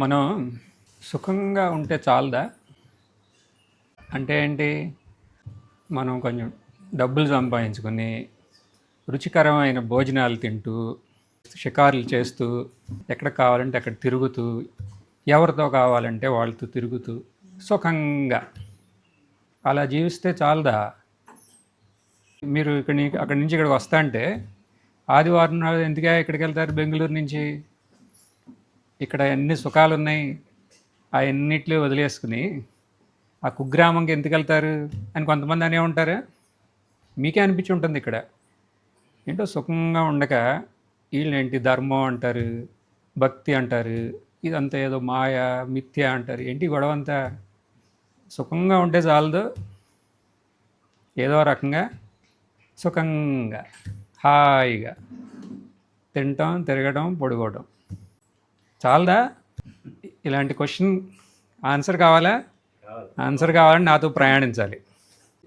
మనం సుఖంగా ఉంటే చాలదా? అంటే ఏంటి? మనం కొంచెం డబ్బులు సంపాదించుకొని రుచికరమైన భోజనాలు తింటూ షికారులు చేస్తూ ఎక్కడ కావాలంటే అక్కడ తిరుగుతూ ఎవరితో కావాలంటే వాళ్ళతో తిరుగుతూ సుఖంగా అలా జీవిస్తే చాలదా? మీరు అక్కడి నుంచి ఇక్కడికి వస్తా అంటే ఆదివారం నాడు ఎందుకే ఇక్కడికి వెళ్తారు బెంగళూరు నుంచి? ఇక్కడ ఎన్ని సుఖాలు ఉన్నాయి, ఆ ఎన్నిట్లు వదిలేసుకుని ఆ కుగ్రామంకి ఎందుకు వెళ్తారు అని కొంతమంది అనే ఉంటారు. మీకే అనిపించి ఉంటుంది ఇక్కడ ఏంటో సుఖంగా ఉండక వీళ్ళేంటి ధర్మం అంటారు, భక్తి అంటారు, ఇదంతా ఏదో మాయ మిథ్య అంటారు. ఏంటి గొడవ అంతా? సుఖంగా ఉంటే చాలదు, ఏదో రకంగా సుఖంగా హాయిగా తినటం తిరగడం పడుకోవడం చాలదా? ఇలాంటి క్వశ్చన్ ఆన్సర్ కావాలా? ఆన్సర్ కావాలని నాతో ప్రయాణించాలి.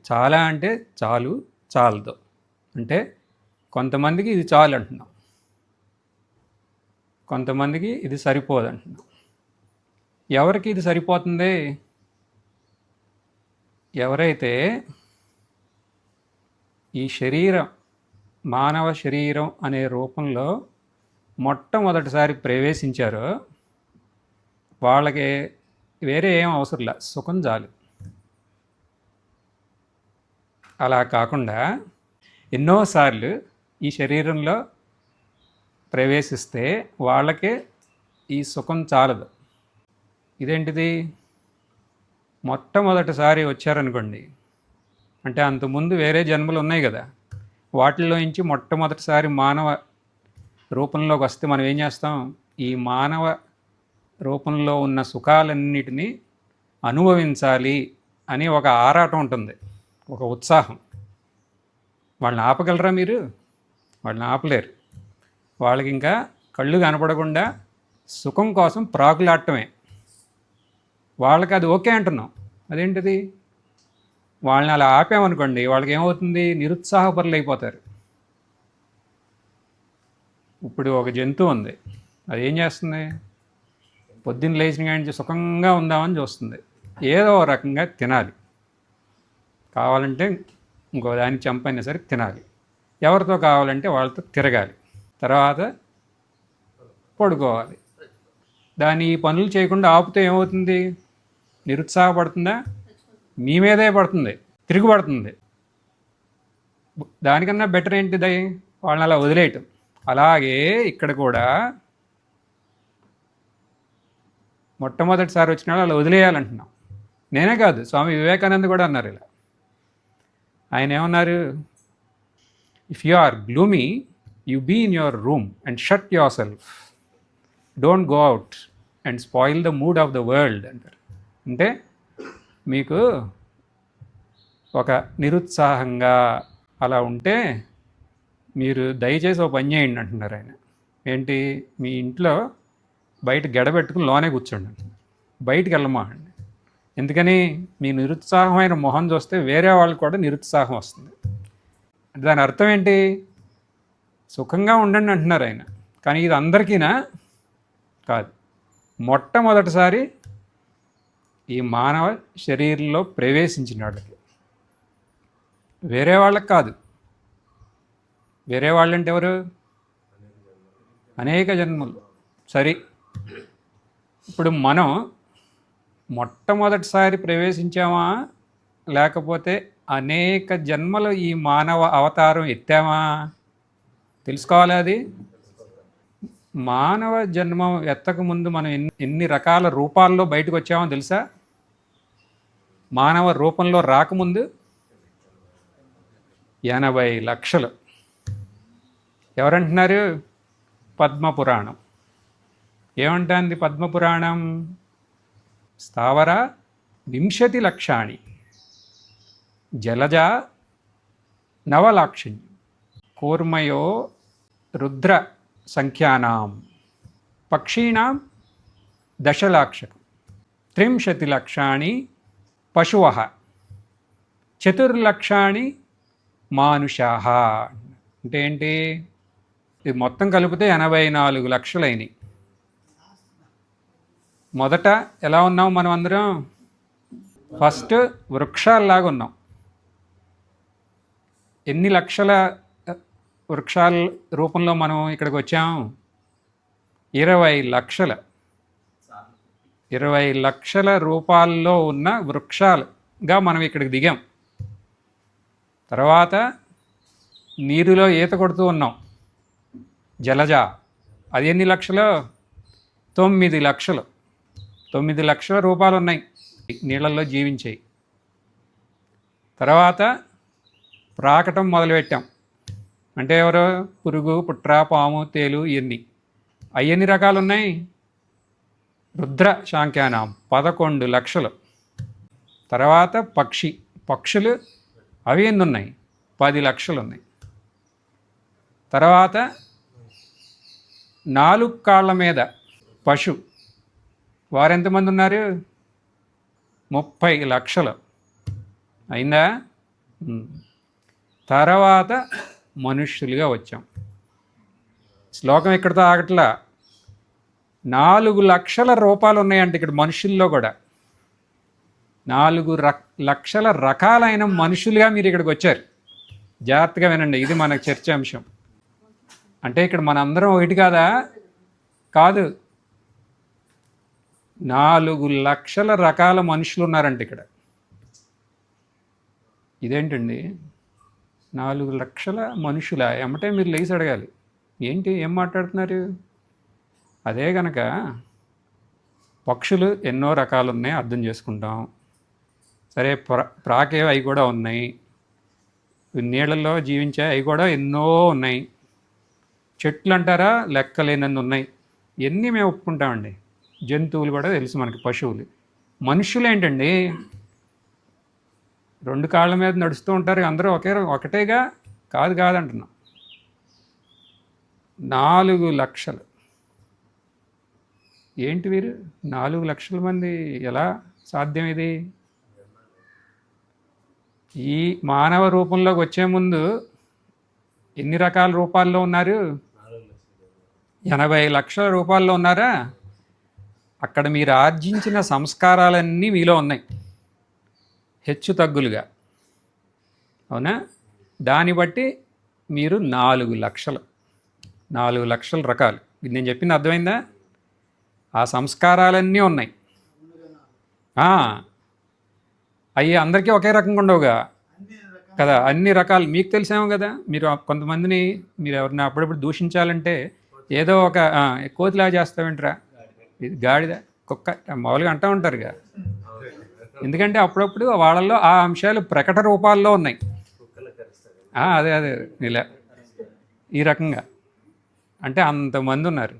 చాలా అంటే చాలు, చాలదు అంటే కొంతమందికి ఇది చాలు అంటున్నాం, కొంతమందికి ఇది సరిపోదు అంటున్నాం. ఎవరికి ఇది సరిపోతుంది? ఎవరైతే ఈ శరీరం, మానవ శరీరం అనే రూపంలో మొట్టమొదటిసారి ప్రవేశించారో వాళ్ళకి వేరే ఏం అవసరంలా, సుఖం చాలు. అలా కాకుండా ఎన్నోసార్లు ఈ శరీరంలో ప్రవేశిస్తే వాళ్ళకే ఈ సుఖం చాలదు. ఇదేంటిది? మొట్టమొదటిసారి వచ్చారనుకోండి, అంటే అంతకుముందు వేరే జన్మలు ఉన్నాయి కదా, వాటిల్లో నుంచి మొట్టమొదటిసారి మానవ రూపంలోకి వస్తే మనం ఏం చేస్తాం? ఈ మానవ రూపంలో ఉన్న సుఖాలన్నిటినీ అనుభవించాలి అని ఒక ఆరాటం ఉంటుంది, ఒక ఉత్సాహం. వాళ్ళని ఆపగలరా మీరు? వాళ్ళని ఆపలేరు. వాళ్ళకి ఇంకా కళ్ళు కనపడకుండా సుఖం కోసం ప్రాకులాడటమే. వాళ్ళకి అది ఓకే అంటున్నాం. అదేంటిది? వాళ్ళని అలా ఆపామనుకోండి, వాళ్ళకి ఏమవుతుంది? నిరుత్సాహపరులు అయిపోతారు. ఇప్పుడు ఒక జంతువు ఉంది, అది ఏం చేస్తుంది? పొద్దున్న లేచిన కాడి నుంచి సుఖంగా ఉందామని చూస్తుంది. ఏదో రకంగా తినాలి, కావాలంటే ఇంకో దానికి చంపైనా సరే తినాలి, ఎవరితో కావాలంటే వాళ్ళతో తిరగాలి, తర్వాత పడుకోవాలి. దాన్ని ఈ పనులు చేయకుండా ఆపితే ఏమవుతుంది? నిరుత్సాహపడుతుందా? మీ మీదే పడుతుంది, తిరుగుపడుతుంది. దానికన్నా బెటర్ ఏంటిది? వాళ్ళని అలా వదిలేయటం. అలాగే ఇక్కడ కూడా మొట్టమొదటిసారి వచ్చిన వాళ్ళు అలా వదిలేయాలంటున్నాం. నేనే కాదు, స్వామి వివేకానంద కూడా అన్నారు ఇలా. ఆయన ఏమన్నారు? If you are gloomy, you be in your room and shut yourself, don't go out and spoil the mood of the world అంటారు. అంటే మీకు ఒక నిరుత్సాహంగా అలా ఉంటే మీరు దయచేసి ఒక పని చేయండి అంటున్నారు ఆయన. ఏంటి? మీ ఇంట్లో బయట గడబెట్టుకుని లోనే కూర్చోండి అంటున్నారు, బయటికి వెళ్ళమా అండి. ఎందుకని? మీ నిరుత్సాహమైన మొహం చూస్తే వేరే వాళ్ళకి కూడా నిరుత్సాహం వస్తుంది. దాని అర్థం ఏంటి? సుఖంగా ఉండండి అంటున్నారు ఆయన. కానీ ఇది అందరికీనా? కాదు. మొట్టమొదటిసారి ఈ మానవ శరీరంలో ప్రవేశించిన వాళ్ళకి, వేరే వాళ్ళకి కాదు. వేరే వాళ్ళంటే ఎవరు? అనేక జన్మలు. సరే, ఇప్పుడు మనం మొట్టమొదటిసారి ప్రవేశించామా, లేకపోతే అనేక జన్మలు ఈ మానవ అవతారం ఎత్తామా? తెలుసుకోవాలి అది. మానవ జన్మం ఎత్తకముందు మనం ఎన్ని రకాల రూపాల్లో బయటకు వచ్చామో తెలుసా? మానవ రూపంలో రాకముందు 80 లక్షలు. ఎవరంటున్నారు? పద్మపురాణం ఏమంటుంది? పద్మపురాణం స్థావర 20 లక్షాణి, జలజ నవలాక్షిణ్యం, కూర్మయో రుద్ర సంఖ్యానాం, పక్షీణాం 10 లాక్షకం, 30 లక్షాణి పశువః, 4 లక్షాణి మానుషాః. అంటే ఏంటి? ఇది మొత్తం కలిపితే 84 లక్షలైనవి. మొదట ఎలా ఉన్నాం మనం అందరం? ఫస్ట్ వృక్షాల్లాగా ఉన్నాం. ఎన్ని లక్షల వృక్షాల రూపంలో మనం ఇక్కడికి వచ్చాం? 20 లక్షల రూపాల్లో ఉన్న వృక్షాలుగా మనం ఇక్కడికి దిగాం. తర్వాత నీరులో ఈత కొడుతూ ఉన్నాం, జలజ. అది ఎన్ని లక్షలు? 9 లక్షలు. 9 లక్షల రూపాలు ఉన్నాయి నీళ్ళల్లో జీవించేవి. తర్వాత ప్రాకటం మొదలుపెట్టాం. అంటే ఎవరు? పురుగు, పుట్ర, పాము, తేలు, ఇవన్నీ. అవి ఎన్ని రకాలు ఉన్నాయి? రుద్ర శాంఖ్యానాం 11 లక్షలు. తర్వాత పక్షులు అవి ఎన్ని ఉన్నాయి? 10 లక్షలు ఉన్నాయి. తర్వాత 4 కాళ్ళ మీద పశు, వారెంతమంది ఉన్నారు? 30 లక్షలు. అయిందా? తర్వాత మనుష్యులుగా వచ్చాం. శ్లోకం ఇక్కడితో ఆగట్లా. 4 లక్షల రూపాలు ఉన్నాయంటే ఇక్కడ మనుషుల్లో కూడా. 4 లక్షల రకాలైన మనుషులుగా మీరు ఇక్కడికి వచ్చారు. జాగ్రత్తగా వినండి, ఇది మనకు చర్చాంశం. అంటే ఇక్కడ మనందరం ఒకటి కాదా? కాదు, 4 లక్షల రకాల మనుషులు ఉన్నారంట ఇక్కడ. ఇదేంటండి 4 లక్షల మనుషుల? ఏమంటే మీరు లేచి అడగాలి, ఏంటి ఏం మాట్లాడుతున్నారు? అదే కనుక పక్షులు ఎన్నో రకాలు ఉన్నాయి, అర్థం చేసుకుంటాం. సరే, ప్రాకే అవి కూడా ఉన్నాయి, నీళ్ళల్లో జీవించే అవి కూడా ఎన్నో ఉన్నాయి. చెట్లు అంటారా, లెక్కలేనన్ని ఉన్నాయి. ఎన్ని మేము ఒప్పుకుంటామండి. జంతువులు కూడా తెలుసు మనకి, పశువులు. మనుషులు ఏంటండి, 2 కాళ్ళ మీద నడుస్తూ ఉంటారు, అందరూ ఒకటేగా? కాదంటున్నాం. 4 లక్షలు. ఏంటి వీరు 4 లక్షల మంది ఎలా సాధ్యం ఇది? ఈ మానవ రూపంలోకి వచ్చే ముందు ఎన్ని రకాల రూపాల్లో ఉన్నారు? 80 లక్షల రూపాల్లో ఉన్నారా? అక్కడ మీరు ఆర్జించిన సంస్కారాలన్నీ మీలో ఉన్నాయి, హెచ్చు తగ్గులుగా. అవునా? దాన్ని బట్టి మీరు 4 లక్షల రకాలు. ఇది నేను చెప్పింది అర్థమైందా? ఆ సంస్కారాలన్నీ ఉన్నాయి. అవి అందరికీ ఒకే రకంగా ఉండవుగా కదా, అన్ని రకాలు మీకు తెలిసేమో కదా. మీరు కొంతమందిని మీరు ఎవరిని అప్పుడప్పుడు దూషించాలంటే ఏదో ఒక కోతిలాగా చేస్తావేంట్రా, ఇది గాడిద, కుక్క మామూలుగా అంటూ ఉంటారుగా. ఎందుకంటే అప్పుడప్పుడు వాళ్ళల్లో ఆ అంశాలు ప్రకట రూపాల్లో ఉన్నాయి. అదే ఇలా ఈ రకంగా అంటే అంతమంది ఉన్నారు.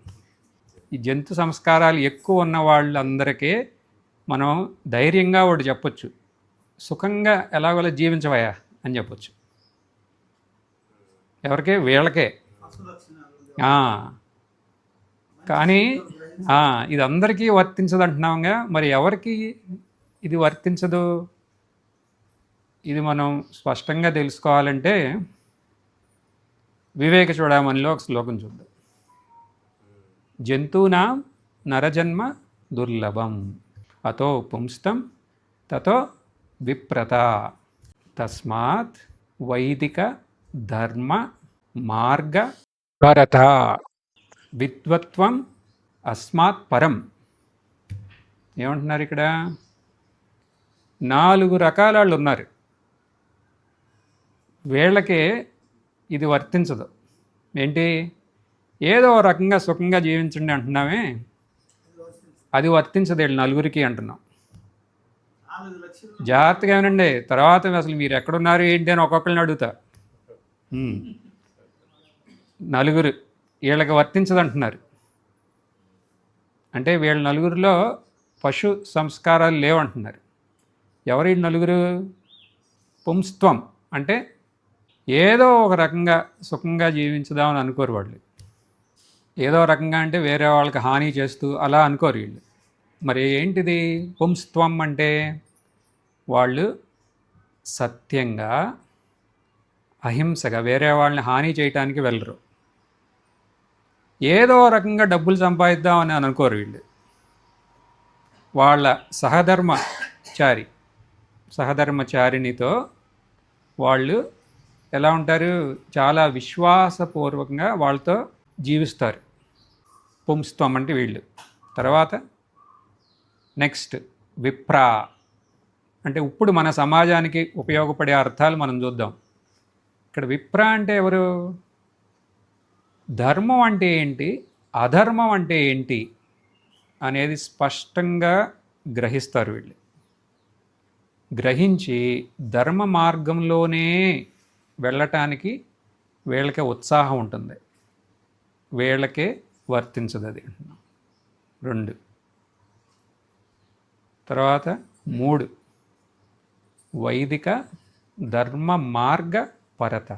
ఈ జంతు సంస్కారాలు ఎక్కువ ఉన్న వాళ్ళందరికీ మనం ధైర్యంగా ఒకటి చెప్పొచ్చు, సుఖంగా ఎలాగోలా జీవించవయా అని చెప్పొచ్చు. ఎవరికే? వీళ్ళకే. కానీ ఇది అందరికీ వర్తించదు అంటున్నాంగా. మరి ఎవరికి ఇది వర్తించదు? ఇది మనం స్పష్టంగా తెలుసుకోవాలంటే వివేక చూడమనిలో ఒక శ్లోకం చూద్దాం. జంతూనాం నరజన్మ దుర్లభం అతో పుంస్తం తతో విప్రత తస్మాత్ వైదిక ధర్మ మార్గ భరత విద్వత్వం అస్మాత్ పరం. ఏమంటున్నారు ఇక్కడ? 4 రకాల వాళ్ళు ఉన్నారు, వీళ్ళకే ఇది వర్తించదు. ఏంటి? ఏదో రకంగా సుఖంగా జీవించండి అంటున్నామే, అది వర్తించదు వీళ్ళు నలుగురికి అంటున్నాం. జాగ్రత్తగా ఏమనండి, తర్వాత అసలు మీరు ఎక్కడున్నారు ఏంటి అని ఒక్కొక్కరిని అడుగుతా. 4 వీళ్ళకి వర్తించదు అంటున్నారు. అంటే వీళ్ళ 4లో పశు సంస్కారాలు లేవంటున్నారు. ఎవరు 4? పుంస్త్వం అంటే ఏదో ఒక రకంగా సుఖంగా జీవించుదామని అనుకోరు వాళ్ళు. ఏదో రకంగా అంటే వేరే వాళ్ళకి హాని చేస్తూ అలా అనుకోరు వీళ్ళు. మరి ఏంటిది పుంస్త్వం అంటే? వాళ్ళు సత్యంగా, అహింసగా వేరే వాళ్ళని హాని చేయటానికి వెళ్ళరు. ఏదో రకంగా డబ్బులు సంపాదిద్దామని అనుకోరు వీళ్ళు. వాళ్ళ సహధర్మచారినితో వాళ్ళు ఎలా ఉంటారు, చాలా విశ్వాసపూర్వకంగా వాళ్ళతో జీవిస్తారు. పుంస్త్వం అంటే వీళ్ళు. తర్వాత నెక్స్ట్ విప్ర అంటే ఇప్పుడు మన సమాజానికి ఉపయోగపడే అర్థాలు మనం చూద్దాం. ఇక్కడ విప్ర అంటే ఎవరు, ధర్మం అంటే ఏంటి, అధర్మం అంటే ఏంటి అనేది స్పష్టంగా గ్రహిస్తారు వీళ్ళు. గ్రహించి ధర్మ మార్గంలోనే వెళ్ళటానికి వీళ్ళకే ఉత్సాహం ఉంటుంది, వీళ్ళకే వర్తించదు అది. 2 తర్వాత 3 వైదిక ధర్మ మార్గ పరత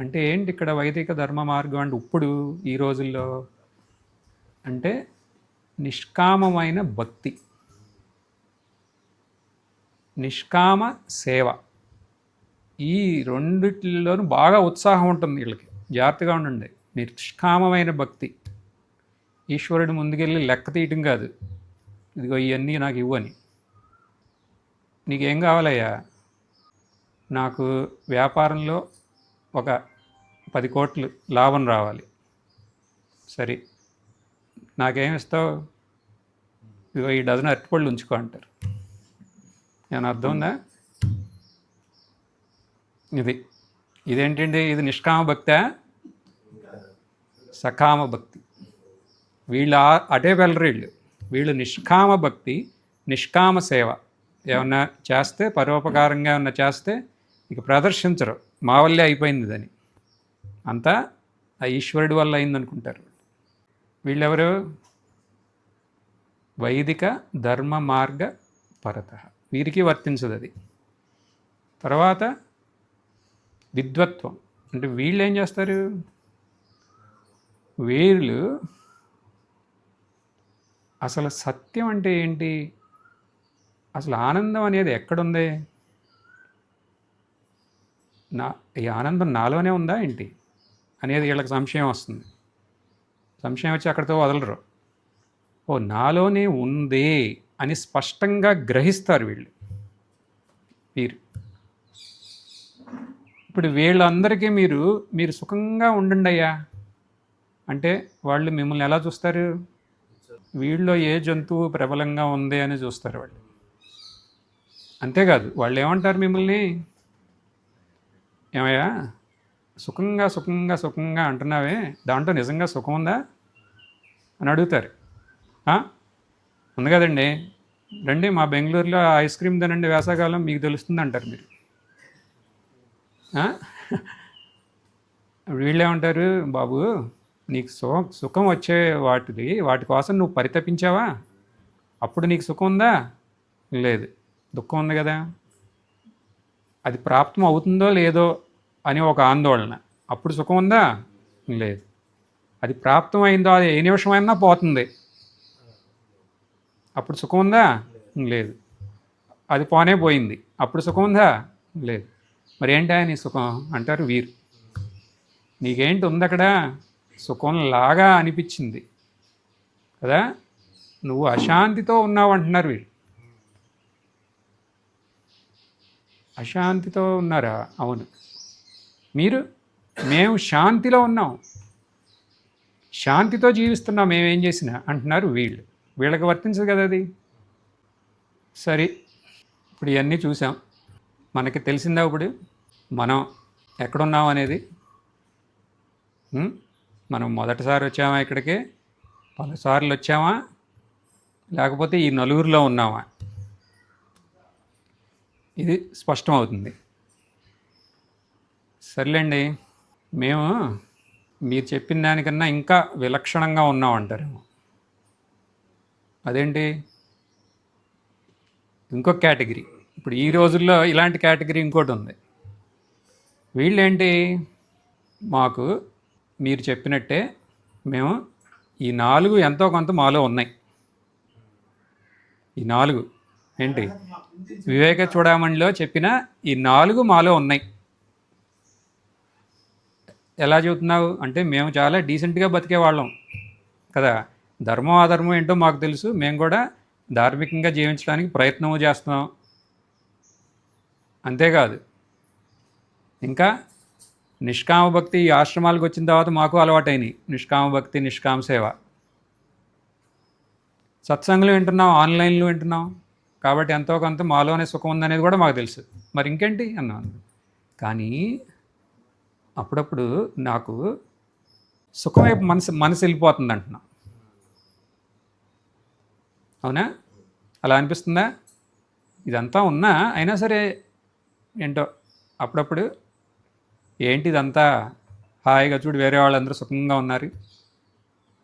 అంటే ఏంటి ఇక్కడ వైదిక ధర్మ మార్గం అంటే ఇప్పుడు ఈ రోజుల్లో అంటే నిష్కామమైన భక్తి, నిష్కామ సేవ, ఈ రెండిట్లోనూ బాగా ఉత్సాహం ఉంటుంది వీళ్ళకి. జాగ్రత్తగా ఉండండి. నిష్కామమైన భక్తి, ఈశ్వరుడు ముందుకెళ్ళి లెక్క తీయటం కాదు, ఇదిగో ఇవన్నీ నాకు ఇవ్వని. నీకేం కావాలయ్యా, నాకు వ్యాపారంలో ఒక 10 కోట్లు లాభం రావాలి, సరే నాకేం ఇస్తావు, ఇదిగో ఈ డజన్ అరటిపళ్ళు ఉంచుకో అంటారు. ఏమైనా అర్థం ఉందా? ఇదేంటండి, ఇది నిష్కామ భక్తా, సకామ భక్తి. వీళ్ళు అటే వెళ్ళరు, వీళ్ళు నిష్కామ భక్తి, నిష్కామ సేవ. ఏమన్నా చేస్తే పరోపకారంగా ఏమన్నా చేస్తే ఇక ప్రదర్శించరు, మా వల్లే అయిపోయింది అని, అంతా ఆ ఈశ్వరుడి వల్ల అయిందనుకుంటారు. వీళ్ళెవరు, వైదిక ధర్మ మార్గ పరత, వీరికి వర్తించదు అది. తర్వాత విద్వత్వం అంటే వీళ్ళు ఏం చేస్తారు, వీళ్ళు అసలు సత్యం అంటే ఏంటి, అసలు ఆనందం అనేది ఎక్కడుంది, ఈ ఆనందం నాలోనే ఉందా ఏంటి అనేది వీళ్ళకి సంశయం వస్తుంది. సంశయం వచ్చి అక్కడితో వదలరు. ఓ నాలోనే ఉంది అని స్పష్టంగా గ్రహిస్తారు వీళ్ళు. ఇప్పుడు వీళ్ళందరికీ మీరు సుఖంగా ఉండండి అయ్యా అంటే వాళ్ళు మిమ్మల్ని ఎలా చూస్తారు, వీళ్ళలో ఏ జంతువు ప్రబలంగా ఉంది అని చూస్తారు వాళ్ళు. అంతేకాదు వాళ్ళు ఏమంటారు మిమ్మల్ని, ఏమయ్యా సుఖంగా సుఖంగా సుఖంగా అంటున్నావే, దాంట్లో నిజంగా సుఖం ఉందా అని అడుగుతారు. ఉంది కదండి, రండి మా బెంగళూరులో ఐస్ క్రీమ్ తినండి వేసవకాలం, మీకు తెలుస్తుంది అంటారు మీరు. వీళ్ళేమంటారు, బాబు నీకు సుఖం వచ్చే వాటి కోసం నువ్వు పరితపించావా, అప్పుడు నీకు సుఖం ఉందా, లేదు, దుఃఖం ఉంది కదా, అది ప్రాప్తం అవుతుందో లేదో అని ఒక ఆందోళన, అప్పుడు సుఖం ఉందా, లేదు, అది ప్రాప్తం అయిందో అది ఏ నిమిషమైనా పోతుంది, అప్పుడు సుఖం ఉందా, లేదు, అది పోనే పోయింది, అప్పుడు సుఖం ఉందా, లేదు, మరి ఏంటా నీ సుఖం అంటారు వీరు. నీకేంటి ఉంది అక్కడ, సుఖంలాగా అనిపించింది కదా, నువ్వు అశాంతితో ఉన్నావు అంటున్నారు వీరు. అశాంతితో ఉన్నారా, అవును. మేము శాంతిలో ఉన్నాం, శాంతితో జీవిస్తున్నాం మేమేం చేసినా అంటున్నారు వీళ్ళు. వీళ్ళకి వర్తించదు కదా అది. సరే ఇప్పుడు ఇవన్నీ చూసాం, మనకి తెలిసిందా ఇప్పుడు మనం ఎక్కడున్నాం అనేది. మనం మొదటిసారి వచ్చామా ఇక్కడికి, పలుసార్లు వచ్చామా, లేకపోతే ఈ నలుగురిలో ఉన్నామా, ఇది స్పష్టం అవుతుంది. సర్లేండి, మేము మీరు చెప్పిన దానికన్నా ఇంకా విలక్షణంగా ఉన్నామంటారేమో. అదేంటి, ఇంకొక కేటగిరీ. ఇప్పుడు ఈ రోజుల్లో ఇలాంటి కేటగిరీ ఇంకోటి ఉంది. వీళ్ళేంటి, మాకు మీరు చెప్పినట్టే మేము ఈ 4 ఎంతో కొంత మాలో ఉన్నాయి. ఈ 4 ఏంటి, వివేక చూడమణిలో చెప్పిన ఈ 4 మాలో ఉన్నాయి. ఎలా చెబుతున్నావు అంటే, మేము చాలా డీసెంట్గా బతికే వాళ్ళం కదా, ధర్మం అధర్మం ఏంటో మాకు తెలుసు, మేము కూడా ధార్మికంగా జీవించడానికి ప్రయత్నము చేస్తున్నాం. అంతేకాదు ఇంకా నిష్కామ భక్తి ఈ ఆశ్రమాలకు వచ్చిన తర్వాత మాకు అలవాటైనాయి. నిష్కామ భక్తి, నిష్కామ సేవ. సత్సంగులు వింటున్నాం, ఆన్లైన్లో వింటున్నాం, కాబట్టి ఎంతో కొంత మాలోనే సుఖం ఉందనేది కూడా మాకు తెలుసు. మరి ఇంకేంటి అన్నాను. కానీ అప్పుడప్పుడు నాకు సుఖం వైపు మనసు వెళ్ళిపోతుంది అంటున్నా. అవునా? అలా అనిపిస్తుందా? ఇదంతా ఉన్నా అయినా సరే ఏంటో అప్పుడప్పుడు ఏంటి ఇదంతా హాయిగా చూడు, వేరే వాళ్ళందరూ సుఖంగా ఉన్నారు,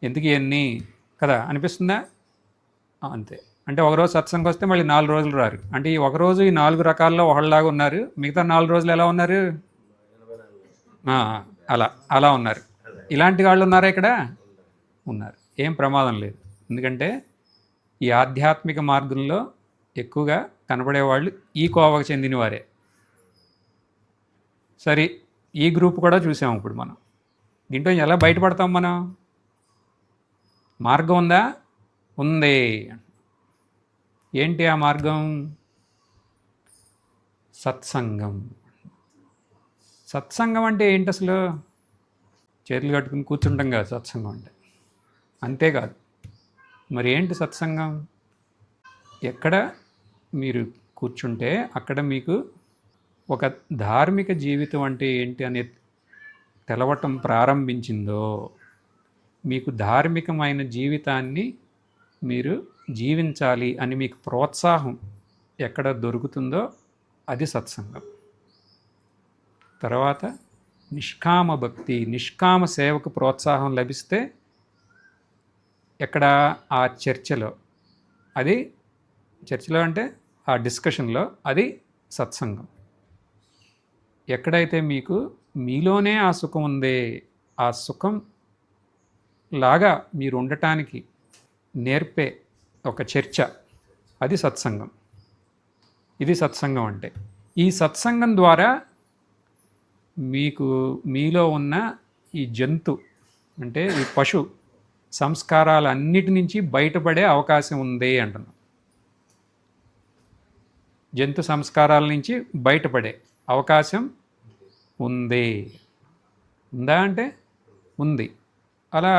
ఎందుకు ఇవన్నీ కదా అనిపిస్తుందా? అంతే. అంటే ఒకరోజు సత్సంగం వస్తే మళ్ళీ 4 రోజులు రారు. అంటే ఈ ఒకరోజు ఈ 4 రకాల్లో ఒకళ్ళలాగా ఉన్నారు, మిగతా 4 రోజులు ఎలా ఉన్నారు? అలా అలా ఉన్నారు. ఇలాంటి వాళ్ళు ఉన్నారా ఇక్కడ? ఉన్నారు. ఏం ప్రమాదం లేదు. ఎందుకంటే ఈ ఆధ్యాత్మిక మార్గంలో ఎక్కువగా కనబడేవాళ్ళు ఈ కోవకు చెందిన వారే. సరే, ఈ గ్రూప్ కూడా చూసాము. ఇప్పుడు మనం దీంట్లో ఎలా బయటపడతాం? మనం మార్గం ఉందా? ఉంది. ఏంటి ఆ మార్గం? సత్సంగం. సత్సంగం అంటే ఏంటి అసలు? చేతులు కట్టుకుని కూర్చుంటాం కదా సత్సంగం అంటే. అంతేకాదు. మరి ఏంటి సత్సంగం? ఎక్కడ మీరు కూర్చుంటే అక్కడ మీకు ఒక ధార్మిక జీవితం అంటే ఏంటి అనే తెలవటం ప్రారంభించిందో, మీకు ధార్మికమైన జీవితాన్ని మీరు జీవించాలి అని మీకు ప్రోత్సాహం ఎక్కడ దొరుకుతుందో అది సత్సంగం. తర్వాత నిష్కామ భక్తి, నిష్కామ సేవకు ప్రోత్సాహం లభిస్తే ఎక్కడ? ఆ చర్చలో, అది చర్చలో అంటే ఆ డిస్కషన్లో అది సత్సంగం. ఎక్కడైతే మీకు మీలోనే ఆ సుఖం ఉందే, ఆ సుఖం లాగా మీరు ఉండటానికి నేర్పే ఒక చర్చ, అది సత్సంగం. ఇది సత్సంగం అంటే. ఈ సత్సంగం ద్వారా మీకు మీలో ఉన్న ఈ జంతు అంటే ఈ పశు సంస్కారాలన్నిటి నుంచి బయటపడే అవకాశం ఉంది అంటున్నాం. జంతు సంస్కారాల నుంచి బయటపడే అవకాశం ఉంది. ఉందా అంటే ఉంది. అలా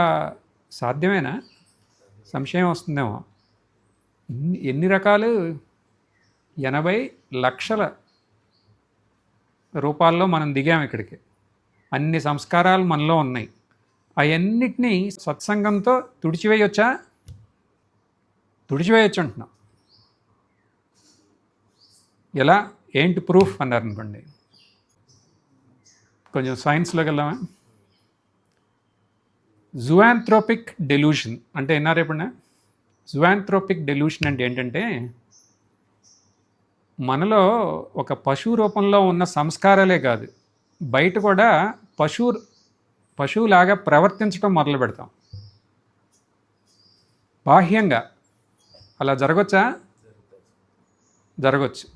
సాధ్యమేనా? సంశయం వస్తుందేమో. ఎన్ని రకాలు? 80 లక్షల రూపాల్లో మనం దిగాం ఇక్కడికి. అన్ని సంస్కారాలు మనలో ఉన్నాయి. అవన్నిటినీ సత్సంగంతో తుడిచివేయొచ్చా? తుడిచివేయొచ్చు అంటున్నాం. ఎలా? ఏంటి ప్రూఫ్ అన్నారు అనుకోండి. కొంచెం సైన్స్లోకి వెళ్దామా? జువాంథ్రోపిక్ డెల్యూషన్ అంటే విన్నారా ఎప్పుడన్నా? జువాంథ్రోపిక్ డెల్యూషన్ అంటే ఏంటంటే, మనలో ఒక పశువు రూపంలో ఉన్న సంస్కారాలే కాదు, బయట కూడా పశువులాగా ప్రవర్తించడం మొదలు పెడతాం. బాహ్యంగా అలా జరగచ్చా? జరగచ్చు.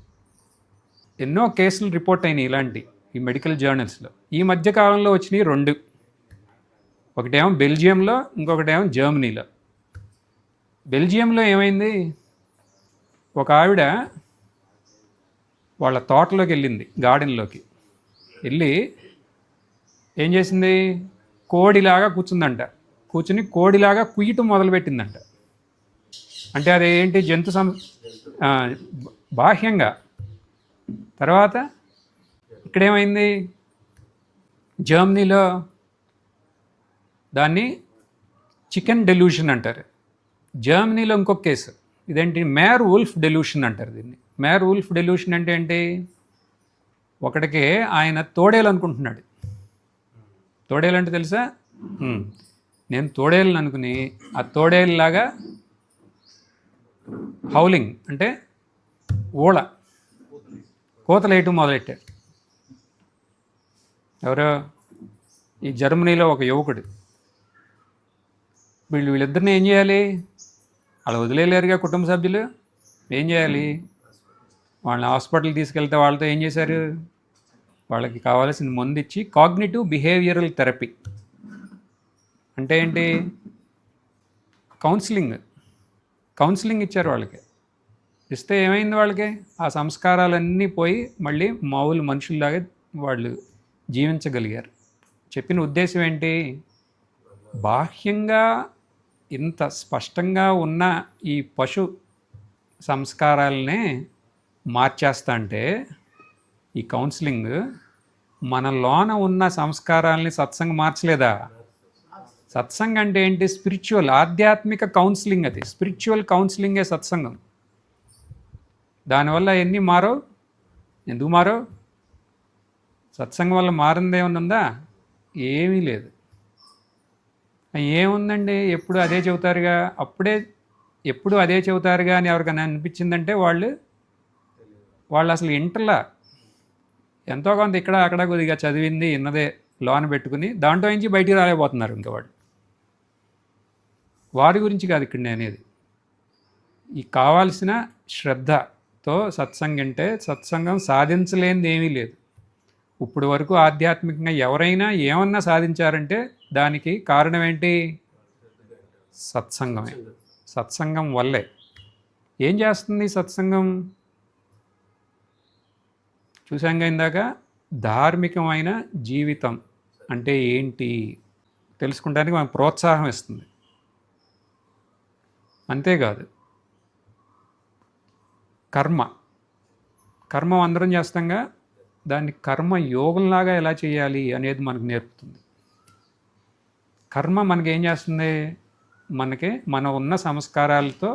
ఎన్నో కేసులు రిపోర్ట్ అయినాయి ఇలాంటి ఈ మెడికల్ జర్నల్స్లో. ఈ మధ్య కాలంలో వచ్చినాయి 2. ఒకటేమో బెల్జియంలో, ఇంకొకటేమో జర్మనీలో. బెల్జియంలో ఏమైంది? ఒక ఆవిడ వాళ్ళ తోటలోకి వెళ్ళింది, గార్డెన్లోకి వెళ్ళి ఏం చేసింది? కోడిలాగా కూర్చుందంట. కూర్చుని కోడిలాగా కుయ్యటం మొదలుపెట్టిందంట. అంటే అదేంటి? జంతు బాహ్యంగా. తర్వాత ఇక్కడేమైంది? జర్మనీలో దాన్ని చికెన్ డెల్యూషన్ అంటారు. జర్మనీలో ఇంకొక కేసు ఇదేంటి? మేర్ వుల్ఫ్ డెల్యూషన్ అంటారు దీన్ని. మేర్ వుల్ఫ్ డెల్యూషన్ అంటే ఏంటి? ఒకటికే ఆయన తోడేలు అనుకుంటున్నాడు. తోడేలు అంటే తెలుసా? నేను తోడేళ్ళని అనుకుని ఆ తోడేలులాగా హౌలింగ్ అంటే ఊళ కోతలు వేయటం మొదలెట్టాడు. ఎవరో ఈ జర్మనీలో ఒక యువకుడు. వీళ్ళిద్దరిని ఏం చేయాలి? వాళ్ళు వదిలేలేరుగా కుటుంబ సభ్యులు. ఏం చేయాలి? వాళ్ళని హాస్పిటల్ తీసుకెళ్తే వాళ్ళతో ఏం చేశారు? వాళ్ళకి కావాల్సిన మందు ఇచ్చి కాగ్నిటివ్ బిహేవియరల్ థెరపీ అంటే ఏంటి? కౌన్సిలింగ్. కౌన్సిలింగ్ ఇచ్చారు వాళ్ళకి. ఇస్తే ఏమైంది వాళ్ళకి? ఆ సంస్కారాలన్నీ పోయి మళ్ళీ మామూలు మనుషుల్లాగా వాళ్ళు జీవించగలిగారు. చెప్పిన ఉద్దేశం ఏంటి? బాహ్యంగా ఇంత స్పష్టంగా ఉన్న ఈ పశు సంస్కారాలనే మార్చేస్తా అంటే ఈ కౌన్సిలింగ్ మన లోన ఉన్న సంస్కారాలని సత్సంగం మార్చలేదా? సత్సంగం అంటే ఏంటి? స్పిరిచువల్, ఆధ్యాత్మిక కౌన్సిలింగ్. అది స్పిరిచువల్ కౌన్సిలింగే సత్సంగం. దానివల్ల ఎన్ని మారో? ఎందుకు మారో? సత్సంగం వల్ల మారింది ఏమన్నా ఉందా? ఏమీ లేదు. ఏముందండి, ఎప్పుడు అదే చెబుతారుగా, అప్పుడే ఎప్పుడు అదే చెబుతారుగా అని ఎవరికైనా అనిపించిందంటే వాళ్ళు అసలు ఇంటర్లా ఎంతో కొంత ఇక్కడ అక్కడ కొద్దిగా చదివింది ఇన్నదే లోన పెట్టుకుని దాంట్లో నుంచి బయటికి రాలేకపోతున్నారు. ఇంకా వారి గురించి కాదు ఇక్కడ నేను అనేది. ఈ కావాల్సిన శ్రద్ధతో సత్సంగం అంటే సత్సంగం సాధించలేనిది ఏమీ లేదు. ఇప్పుడు వరకు ఆధ్యాత్మికంగా ఎవరైనా ఏమన్నా సాధించారంటే దానికి కారణం ఏంటి? సత్సంగమే. సత్సంగం వల్లే. ఏం చేస్తుంది సత్సంగం? చూసాంగా ఇందాక, ధార్మికమైన జీవితం అంటే ఏంటి తెలుసుకుంటానికి మనకు ప్రోత్సాహం ఇస్తుంది. అంతేకాదు, కర్మ అందరం చేస్తాంగా, దాన్ని కర్మ యోగంలాగా ఎలా చేయాలి అనేది మనకు నేర్పుతుంది. కర్మ మనకి ఏం చేస్తుంది? మనం ఉన్న సంస్కారాలతో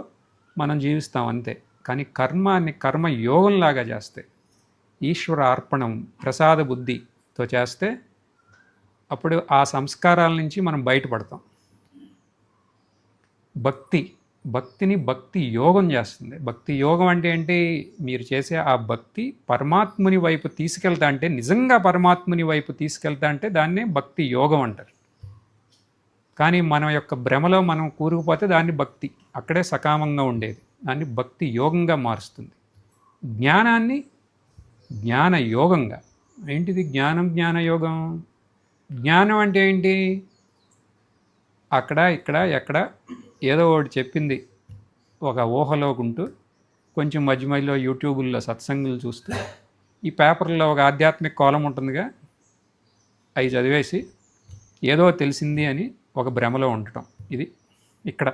మనం జీవిస్తాం అంతే. కానీ కర్మ యోగంలాగా చేస్తే, ఈశ్వర అర్పణం ప్రసాద బుద్ధితో చేస్తే అప్పుడు ఆ సంస్కారాల నుంచి మనం బయటపడతాం. భక్తిని భక్తి యోగం చేస్తుంది. భక్తి యోగం అంటే ఏంటి? మీరు చేసే ఆ భక్తి పరమాత్ముని వైపు తీసుకెళ్తా అంటే, నిజంగా పరమాత్ముని వైపు తీసుకెళ్తా అంటే దాన్నే భక్తి యోగం అంటారు. కానీ మన యొక్క భ్రమలో మనం కూరుకుపోతే దాన్ని భక్తి అక్కడే సకామంగా ఉండేది దాన్ని భక్తి యోగంగా మారుస్తుంది. జ్ఞానాన్ని జ్ఞాన యోగంగా. ఏంటిది జ్ఞానం, జ్ఞాన యోగం? జ్ఞానం అంటే ఏంటి? అక్కడ ఇక్కడ ఎక్కడ ఏదో ఒకటి చెప్పింది ఒక ఊహలోకుంటూ కొంచెం మధ్య మధ్యలో యూట్యూబుల్లో సత్సంగులు చూస్తూ, ఈ పేపర్లో ఒక ఆధ్యాత్మిక కాలం ఉంటుందిగా, అవి చదివేసి ఏదో తెలిసింది అని ఒక భ్రమలో ఉండటం. ఇది ఇక్కడ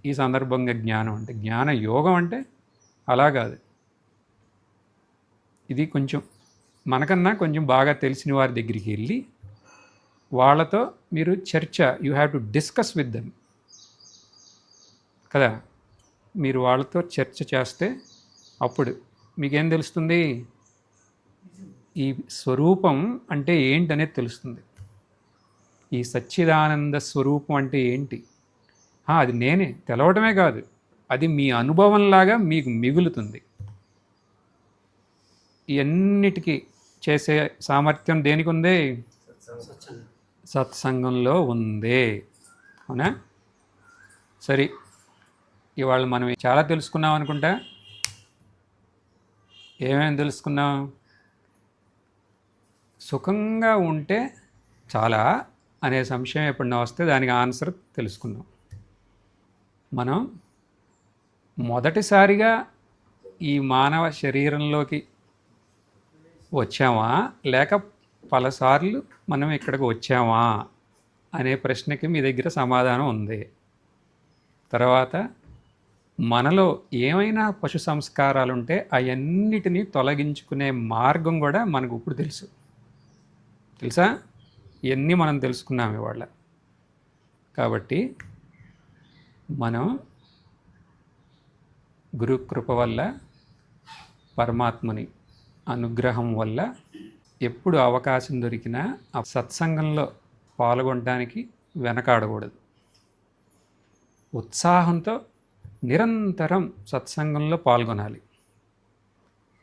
ఈ సందర్భంగా జ్ఞానం అంటే. జ్ఞాన యోగం అంటే అలా కాదు. ఇది కొంచెం మనకన్నా కొంచెం బాగా తెలిసిన వారి దగ్గరికి వెళ్ళి వాళ్ళతో మీరు చర్చ, you have to discuss with them కదా. మీరు వాళ్ళతో చర్చ చేస్తే అప్పుడు మీకేం తెలుస్తుంది? ఈ స్వరూపం అంటే ఏంటనేది తెలుస్తుంది. ఈ సచ్చిదానంద స్వరూపం అంటే ఏంటి? అది నేనే తెలవడమే కాదు, అది మీ అనుభవంలాగా మీకు మిగులుతుంది. ఇవన్నిటికీ చేసే సామర్థ్యం దేనికి ఉంది? సత్సంగంలో ఉంది. అవునా? సరే, ఇవాళ మనం చాలా తెలుసుకున్నాం అనుకుంటా. ఏమేమి తెలుసుకున్నాం? సుఖంగా ఉంటే చాలా అనే సంశయం ఎప్పుడన్నా వస్తే దానికి ఆన్సర్ తెలుసుకున్నాం. మనం మొదటిసారిగా ఈ మానవ శరీరంలోకి వచ్చామా, లేక పలుసార్లు మనం ఇక్కడికి వచ్చామా అనే ప్రశ్నకి మీ దగ్గర సమాధానం ఉంది. తర్వాత మనలో ఏమైనా పశు సంస్కారాలు ఉంటే అవన్నిటినీ తొలగించుకునే మార్గం కూడా మనకు ఇప్పుడు తెలుసా? ఇవన్నీ మనం తెలుసుకున్నాం ఇవాళ. కాబట్టి మనం గురుకృప వల్ల, పరమాత్ముని అనుగ్రహం వల్ల ఎప్పుడు అవకాశం దొరికినా ఆ సత్సంగంలో పాల్గొనడానికి వెనకాడకూడదు. ఉత్సాహంతో నిరంతరం సత్సంగంలో పాల్గొనాలి.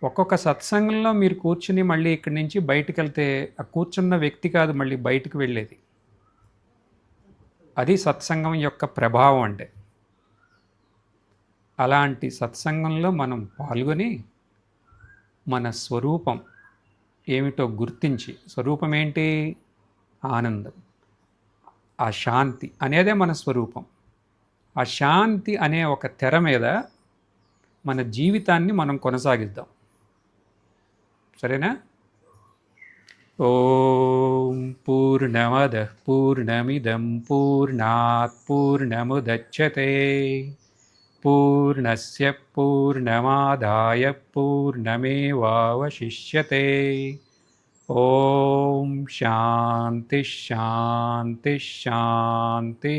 ఒక్కొక్క సత్సంగంలో మీరు కూర్చుని మళ్ళీ ఇక్కడి నుంచి బయటికి వెళ్తే ఆ కూర్చున్న వ్యక్తి కాదు మళ్ళీ బయటికి వెళ్ళేది. అది సత్సంగం యొక్క ప్రభావం అంటే. అలాంటి సత్సంగంలో మనం పాల్గొని మన స్వరూపం ఏమిటో గుర్తించి, స్వరూపం ఏంటి? ఆనందం, ఆ శాంతి అనేదే మన స్వరూపం. ఆ శాంతి అనే ఒక తెర మీద మన జీవితాన్ని మనం కొనసాగిద్దాం. సరేనా? ఓం పూర్ణమద పూర్ణమిదం పూర్ణాత్ పూర్ణముదచ్యతే పూర్ణస్య పూర్ణమాదాయ పూర్ణమేవావశిష్యతే. ఓం శాంతి శాంతి శాంతి.